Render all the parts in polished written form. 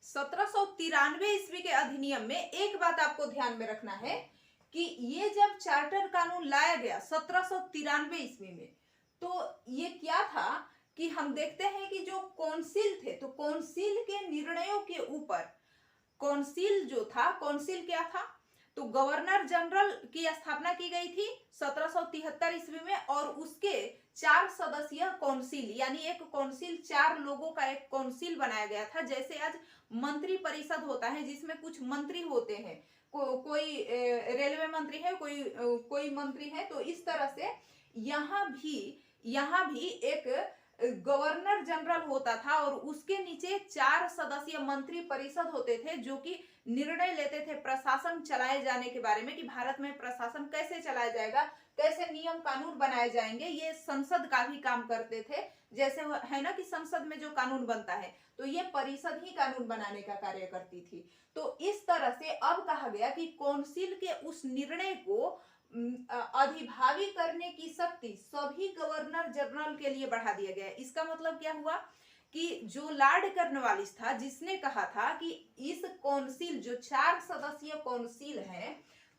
1793 ईस्वी के अधिनियम में एक बात आपको ध्यान में रखना है कि ये जब चार्टर कानून लाया गया 1793 ईस्वी में, तो ये क्या था कि हम देखते हैं कि जो कौंसिल थे, तो कौंसिल के निर्णयों के ऊपर, कौंसिल जो था, कौंसिल क्या था, तो गवर्नर जनरल की स्थापना की गई थी 1773 ईस्वी में, और उसके 4 सदस्यीय कौंसिल, यानी एक कौंसिल 4 लोगों का एक कौंसिल बनाया गया था। जैसे आज मंत्री परिषद होता है जिसमें कुछ मंत्री होते हैं, कोई रेलवे मंत्री है, कोई मंत्री है, तो इस तरह से यहाँ भी एक गवर्नर जनरल होता था और उसके नीचे 4 सदस्यीय मंत्री परिषद होते थे जो कि निर्णय लेते थे प्रशासन चलाए जाने के बारे में, कि भारत में प्रशासन कैसे चलाया जाएगा, कैसे नियम कानून बनाए जाएंगे। ये संसद का भी काम करते थे, जैसे है ना कि संसद में जो कानून बनता है तो ये परिषद ही कानून बनाने का कार्य करती थी। तो इस तरह से अब कहा गया कि कौंसिल के उस निर्णय को अधिभावी करने की शक्ति सभी गवर्नर जनरल के लिए बढ़ा दिया गया। इसका मतलब क्या हुआ कि जो लॉर्ड कॉर्नवालिस था, जिसने कहा था कि इस कौंसिल, जो 4 सदस्यीय कौंसिल है,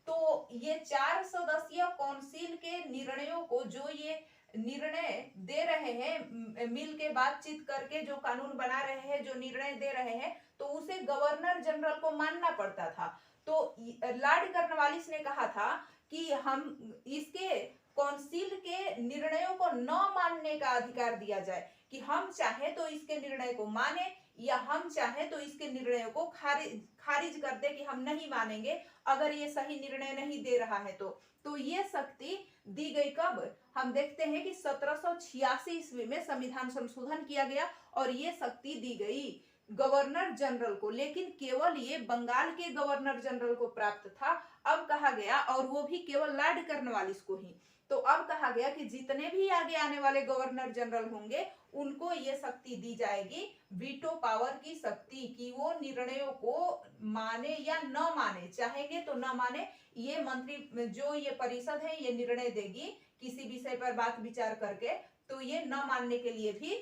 तो ये 4 सदस्यीय कौंसिल के निर्णयों को, जो ये निर्णय दे रहे हैं, मिल के बातचीत करके जो कानून बना रहे हैं, जो निर्णय दे रहे हैं, तो उसे गवर्नर जनरल को मानना पड़ता था। तो लॉर्ड कॉर्नवालिस ने कहा था कि हम इसके कौंसिल के निर्णयों को न मानने का अधिकार दिया जाए, कि हम चाहे तो इसके निर्णय को माने या हम चाहे तो इसके निर्णयों को खारिज कर दे कि हम नहीं मानेंगे अगर ये सही निर्णय नहीं दे रहा है। तो ये शक्ति दी गई कब, हम देखते हैं कि 1786 ईस्वी में संविधान संशोधन किया गया और ये शक्ति दी गई गवर्नर जनरल को। लेकिन केवल ये बंगाल के गवर्नर जनरल को प्राप्त था। अब कहा गया, और वो भी केवल लॉर्ड कॉर्नवालिस को ही, तो अब कहा गया कि जितने भी आगे आने वाले गवर्नर जनरल होंगे उनको ये शक्ति दी जाएगी, वीटो पावर की शक्ति, कि वो निर्णयों को माने या न माने, चाहेंगे तो न माने। ये मंत्री, जो ये परिषद है, ये निर्णय देगी किसी विषय पर बात विचार करके, तो ये न मानने के लिए भी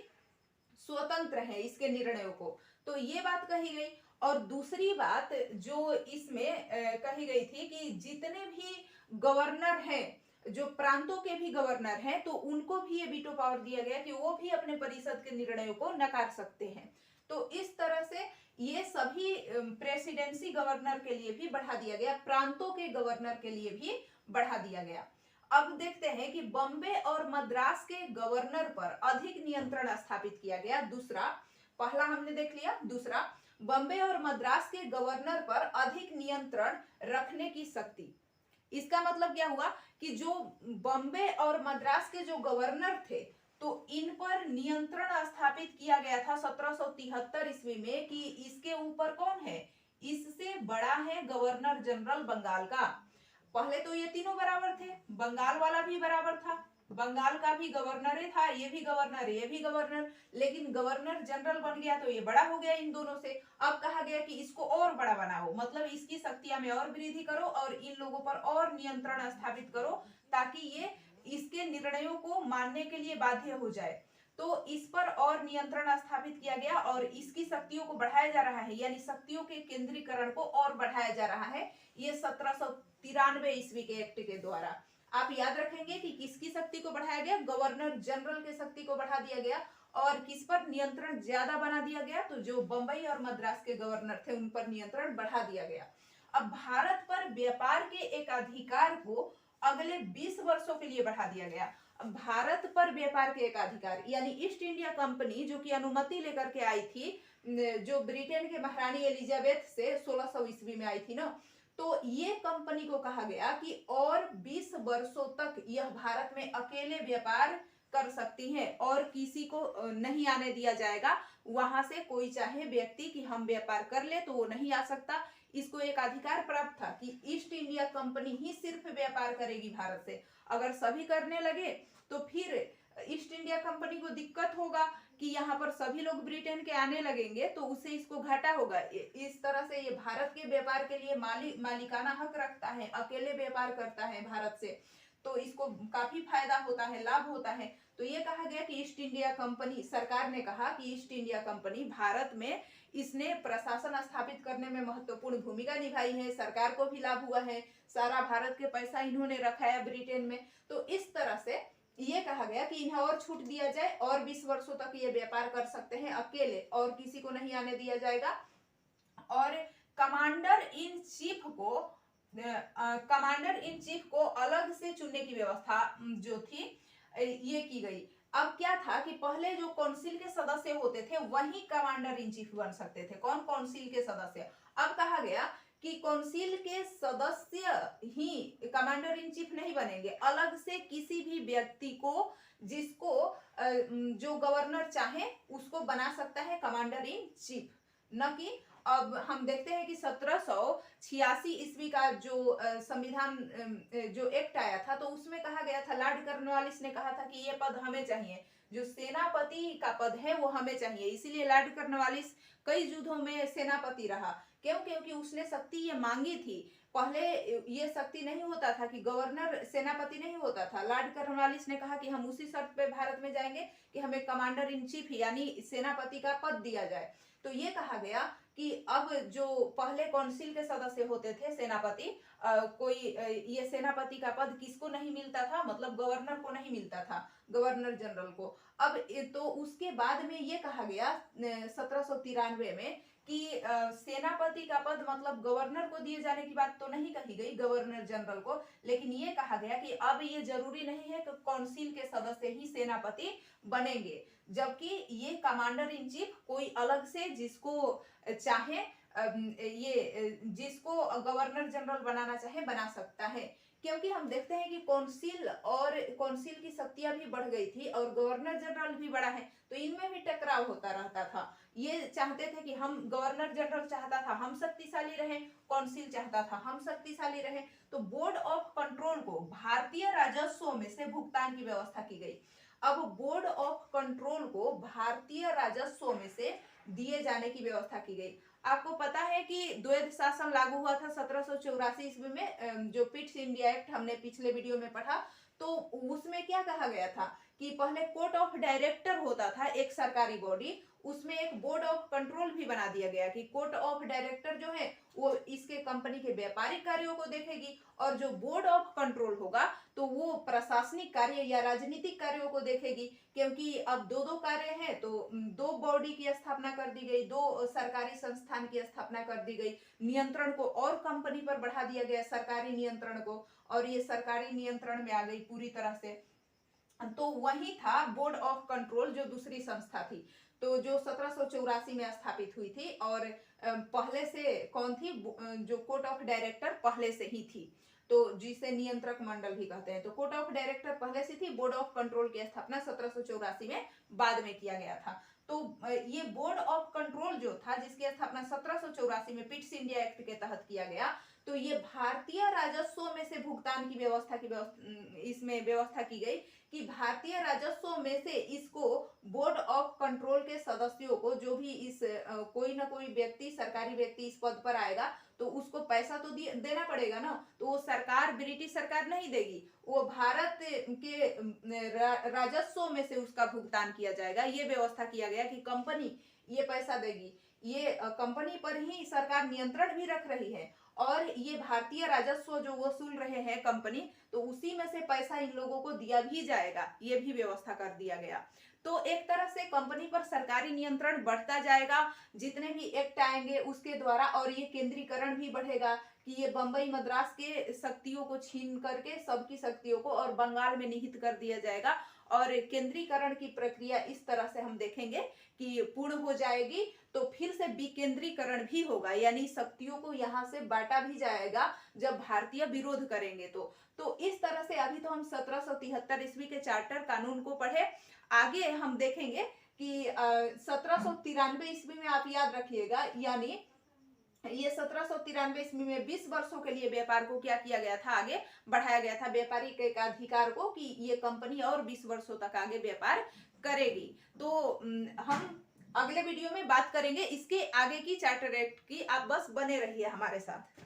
स्वतंत्र है इसके निर्णयों को। तो ये बात कही गई। और दूसरी बात जो इसमें कही गई थी कि जितने भी गवर्नर हैं, जो प्रांतों के भी गवर्नर हैं, तो उनको भी ये वीटो पावर दिया गया कि वो भी अपने परिषद के निर्णयों को नकार सकते हैं। तो इस तरह से ये सभी प्रेसिडेंसी गवर्नर के लिए भी बढ़ा दिया गया, प्रांतों के गवर्नर के लिए भी बढ़ा दिया गया। अब देखते हैं कि बॉम्बे और मद्रास के गवर्नर पर अधिक नियंत्रण स्थापित किया गया। दूसरा, पहला हमने देख लिया, दूसरा, बॉम्बे और मद्रास के गवर्नर पर अधिक नियंत्रण रखने की शक्ति। इसका मतलब क्या हुआ कि जो बॉम्बे और मद्रास के जो गवर्नर थे, तो इन पर नियंत्रण स्थापित किया गया था 1773 ईस्वी में, कि इसके ऊपर कौन है, इससे बड़ा है गवर्नर जनरल बंगाल का। पहले तो ये तीनों बराबर थे, बंगाल वाला भी बराबर था, बंगाल का भी गवर्नर ही था, ये भी गवर्नर, ये भी गवर्नर, लेकिन गवर्नर जनरल बन गया तो ये बड़ा हो गया इन दोनों से। अब कहा गया कि इसको और बड़ा बनाओ, मतलब इसकी शक्तियां में और वृद्धि करो और इन लोगों पर और नियंत्रण स्थापित करो, ताकि ये इसके निर्णयों को मानने के लिए बाध्य हो जाए। तो इस पर और नियंत्रण स्थापित किया गया और इसकी शक्तियों को बढ़ाया जा रहा है, यानी शक्तियों के केंद्रीकरण को और बढ़ाया जा रहा है, ये 1793 ईस्वी के एक्ट के द्वारा। आप याद रखेंगे कि किसकी शक्ति को बढ़ाया गया, गवर्नर जनरल की शक्ति को बढ़ा दिया गया, और किस पर नियंत्रण ज्यादा बना दिया गया, तो जो बंबई और मद्रास के गवर्नर थे उन पर नियंत्रण बढ़ा दिया गया। अब भारत पर व्यापार के एक अधिकार को अगले 20 वर्षों के लिए बढ़ा दिया गया। भारत पर व्यापार के एक अधिकार, यानी ईस्ट इंडिया कंपनी जो कि अनुमति लेकर के आई थी, जो ब्रिटेन के महारानी एलिजाबेथ से 1600 ईस्वी में आई थी ना, तो ये कंपनी को कहा गया कि और 20 वर्षों तक यह भारत में अकेले व्यापार कर सकती है और किसी को नहीं आने दिया जाएगा। वहां से कोई चाहे व्यक्ति कि हम व्यापार कर ले तो वो नहीं आ सकता। इसको एक अधिकार प्राप्त था कि ईस्ट इंडिया कंपनी ही सिर्फ व्यापार करेगी भारत से। अगर सभी करने लगे तो फिर ईस्ट इंडिया कंपनी को दिक्कत होगा कि यहाँ पर सभी लोग ब्रिटेन के आने लगेंगे, तो उससे इसको घाटा होगा। इस तरह से ये भारत के व्यापार के लिए मालिकाना हक रखता है, अकेले व्यापार करता है भारत से, तो इसको काफी फायदा होता है, लाभ होता है। तो ये कहा गया कि ईस्ट इंडिया कंपनी, सरकार ने कहा कि ईस्ट इंडिया कंपनी भारत में इसने प्रशासन स्थापित करने में महत्वपूर्ण भूमिका निभाई है, सरकार को भी लाभ हुआ है, सारा भारत के पैसा इन्होंने रखा है ब्रिटेन में। तो इस तरह से ये कहा गया कि इन्हें और छूट दिया जाए और 20 वर्षों तक ये व्यापार कर सकते हैं अकेले और किसी को नहीं आने दिया जाएगा। और कमांडर इन चीफ को अलग से चुनने की व्यवस्था जो थी ये की गई। अब क्या था कि पहले जो काउंसिल के सदस्य होते थे वही कमांडर इन चीफ बन सकते थे। कौन? काउंसिल के सदस्य। अब कहा गया कि काउंसिल के सदस्य ही कमांडर इन चीफ नहीं बनेंगे, अलग से किसी भी व्यक्ति को जिसको जो गवर्नर चाहे उसको बना सकता है कमांडर इन चीफ, न कि अब हम देखते हैं कि 1786 ईस्वी का जो संविधान जो एक्ट आया था तो उसमें कहा गया था, लॉर्ड कॉर्नवालिस ने कहा था कि ये पद हमें चाहिए, जो सेनापति का पद है वो हमें चाहिए। इसीलिए लॉर्ड कॉर्नवालिस कई युद्धों में सेनापति रहा। क्यों? क्योंकि उसने शक्ति ये मांगी थी। पहले ये शक्ति नहीं होता था कि गवर्नर सेनापति नहीं होता था। लॉर्ड कॉर्नवालिस ने कहा कि हम उसी शर्त पे भारत में जाएंगे कि हमें कमांडर इन चीफ यानी सेनापति का पद दिया जाए। तो ये कहा गया कि अब जो पहले काउंसिल के सदस्य होते थे सेनापति, कोई ये सेनापति का पद किसको नहीं मिलता था? मतलब गवर्नर को नहीं मिलता था, गवर्नर जनरल को। अब तो उसके बाद में ये कहा गया 1793 में कि सेनापति का पद मतलब गवर्नर को दिए जाने की बात तो नहीं कही गई, गवर्नर जनरल को, लेकिन ये कहा गया कि अब ये जरूरी नहीं है कि काउंसिल के सदस्य ही सेनापति बनेंगे, जबकि ये कमांडर इन चीफ कोई अलग से जिसको चाहे ये जिसको गवर्नर जनरल बनाना चाहे बना सकता है। क्योंकि हम देखते हैं कि काउंसिल की शक्तियां भी बढ़ गई थी और गवर्नर जनरल भी बड़ा है, तो इनमें भी टकराव होता रहता था। ये चाहते थे कि हम, गवर्नर जनरल चाहता था हम शक्तिशाली रहे, काउंसिल चाहता था हम शक्तिशाली रहे। तो बोर्ड ऑफ कंट्रोल को भारतीय राजस्व में से भुगतान की व्यवस्था की गई। अब बोर्ड ऑफ कंट्रोल को भारतीय राजस्व में से दिए जाने की व्यवस्था की गई। आपको पता है कि द्वैध शासन लागू हुआ था 1784 ईस्वी में, जो पिट्स इंडिया एक्ट हमने पिछले वीडियो में पढ़ा। तो उसमें क्या कहा गया था कि पहले कोर्ट ऑफ डायरेक्टर होता था एक सरकारी बॉडी, उसमें एक बोर्ड ऑफ कंट्रोल भी बना दिया गया कि कोर्ट ऑफ डायरेक्टर जो है वो इसके कंपनी के व्यापारिक कार्यों को देखेगी और जो बोर्ड ऑफ कंट्रोल होगा तो वो प्रशासनिक कार्य या राजनीतिक कार्यों को देखेगी। क्योंकि अब दो कार्य हैं तो दो बॉडी की स्थापना कर दी गई, दो सरकारी संस्थान की स्थापना कर दी गई, नियंत्रण को और कंपनी पर बढ़ा दिया गया, सरकारी नियंत्रण को, और ये सरकारी नियंत्रण में आ गई पूरी तरह से। तो वही था बोर्ड ऑफ कंट्रोल जो दूसरी संस्था थी, तो जो 1784 में स्थापित हुई थी। और पहले से कौन थी? जो कोर्ट ऑफ डायरेक्टर पहले से ही थी, तो जिसे नियंत्रक मंडल भी कहते हैं। तो कोर्ट ऑफ डायरेक्टर पहले से थी, बोर्ड ऑफ कंट्रोल की स्थापना 1784 में बाद में किया गया था। तो ये बोर्ड ऑफ कंट्रोल जो था जिसकी स्थापना 1784 में पिट्स इंडिया एक्ट के तहत किया गया, तो ये भारतीय राजस्व में से भुगतान की इसमें व्यवस्था की गई कि भारतीय राजस्व में से इसको बोर्ड ऑफ कंट्रोल के सदस्यों को, जो भी इस कोई ना कोई व्यक्ति, सरकारी व्यक्ति इस पद पर आएगा तो उसको पैसा तो देना पड़ेगा ना, तो वो सरकार, ब्रिटिश सरकार नहीं देगी, वो भारत के राजस्व में से उसका भुगतान किया जाएगा। ये व्यवस्था किया गया कि कंपनी ये पैसा देगी, ये कंपनी पर ही सरकार नियंत्रण भी रख रही है और ये भारतीय राजस्व जो वसूल रहे हैं कंपनी, तो उसी में से पैसा इन लोगों को दिया भी जाएगा, ये भी व्यवस्था कर दिया गया। तो एक तरह से कंपनी पर सरकारी नियंत्रण बढ़ता जाएगा जितने भी एक्ट आएंगे उसके द्वारा, और ये केंद्रीकरण भी बढ़ेगा कि ये बंबई मद्रास के शक्तियों को छीन करके सबकी शक्तियों को और बंगाल में निहित कर दिया जाएगा। और केंद्रीकरण की प्रक्रिया इस तरह से हम देखेंगे कि पूर्ण हो जाएगी, तो फिर से विकेंद्रीकरण भी होगा, यानी शक्तियों को यहाँ से बांटा भी जाएगा जब भारतीय विरोध करेंगे। तो इस तरह से अभी तो हम 1773 ईस्वी के चार्टर कानून को पढ़े, आगे हम देखेंगे कि 1793 ईस्वी में आप याद रखिएगा, यानी ये 1793 ईस्वी में 20 वर्षों के लिए व्यापार को क्या किया गया था, आगे बढ़ाया गया था, व्यापारिक एक अधिकार को, कि ये कंपनी और 20 वर्षों तक आगे व्यापार करेगी। तो हम अगले वीडियो में बात करेंगे इसके आगे की चार्टर एक्ट की। आप बस बने रहिए हमारे साथ।